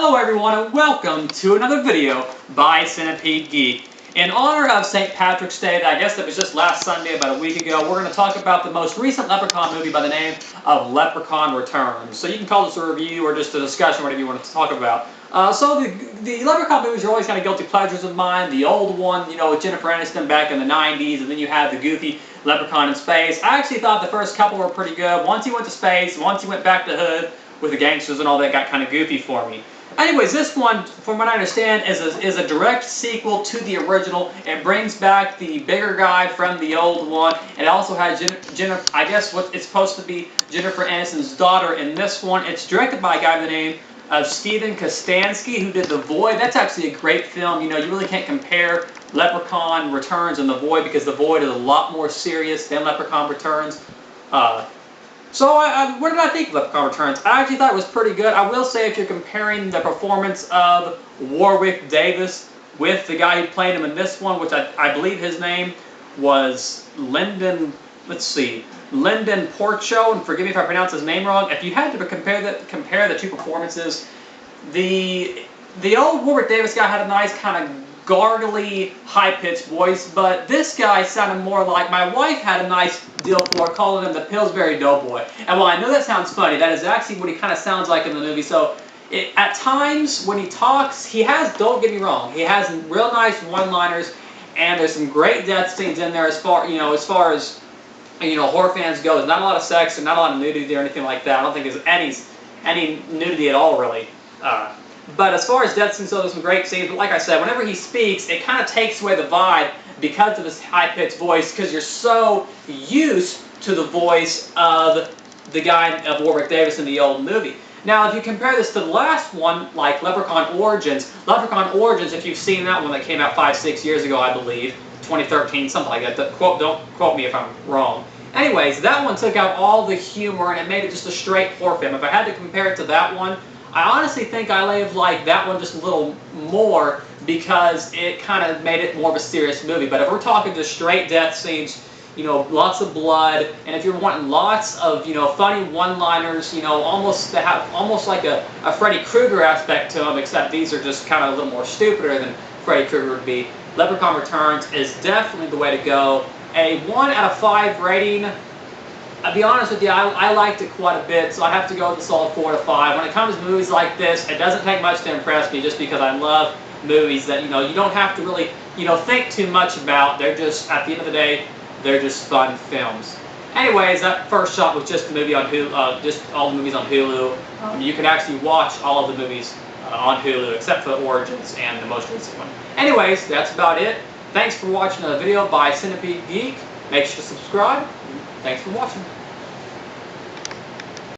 Hello everyone and welcome to another video by Centipede Geek. In honor of St. Patrick's Day, I guess that was just last Sunday, about a week ago, we're going to talk about the most recent Leprechaun movie by the name of Leprechaun Returns. So you can call this a review or just a discussion, whatever you want to talk about. So the Leprechaun movies are always kind of guilty pleasures of mine. The old one, you know, with Jennifer Aniston back in the 90s, and then you had the goofy Leprechaun in space. I actually thought the first couple were pretty good. Once he went to space, once he went back to Hood with the gangsters and all that, got kind of goofy for me. Anyways, this one, from what I understand, is a direct sequel to the original. It brings back the bigger guy from the old one. It also has Jennifer, I guess what it's supposed to be, Jennifer Aniston's daughter in this one. It's directed by a guy by the name of Steven Kostanski, who did The Void. That's actually a great film. You know, you really can't compare Leprechaun Returns and The Void because The Void is a lot more serious than Leprechaun Returns. So what did I think of Leprechaun Returns? I actually thought it was pretty good. I will say if you're comparing the performance of Warwick Davis with the guy who played him in this one, which I believe his name was Lyndon, Lyndon Porcho, and forgive me if I pronounce his name wrong. If you had to compare the two performances, the old Warwick Davis guy had a nice kind of gargly, high-pitched voice, but this guy sounded more like, my wife had a nice deal for calling him the Pillsbury Doughboy. And while I know that sounds funny, that is actually what he kind of sounds like in the movie. So at times when he talks, he has, don't get me wrong, he has real nice one-liners, and there's some great death scenes in there as far as horror fans go. There's not a lot of sex and not a lot of nudity or anything like that. I don't think there's any nudity at all, really. But as far as death scenes, so there's some great scenes. But like I said, whenever he speaks, it kind of takes away the vibe because of his high-pitched voice, because you're so used to the voice of the guy of Warwick Davis in the old movie. Now, if you compare this to the last one, like Leprechaun Origins, if you've seen that one that came out 5-6 years ago, I believe, 2013, something like that. Don't quote me if I'm wrong. Anyways, that one took out all the humor and it made it just a straight horror film. If I had to compare it to that one, I honestly think I like that one just a little more because it kind of made it more of a serious movie. But if we're talking just straight death scenes, you know, lots of blood, and if you're wanting lots of, you know, funny one-liners, you know, almost like a Freddy Krueger aspect to them, except these are just kind of a little more stupider than Freddy Krueger would be, Leprechaun Returns is definitely the way to go. A 1 out of 5 rating. I'll be honest with you, I liked it quite a bit, so I have to go with a solid 4 to 5. When it comes to movies like this, it doesn't take much to impress me just because I love movies that, you know, you don't have to really, you know, think too much about. They're just, at the end of the day, they're just fun films. Anyways, that first shot was just the movie on Hulu, just all the movies on Hulu. You can actually watch all of the movies on Hulu, except for the Origins and the most recent one. Anyways, that's about it. Thanks for watching another video by Centipede Geek. Make sure to subscribe. Thanks for watching.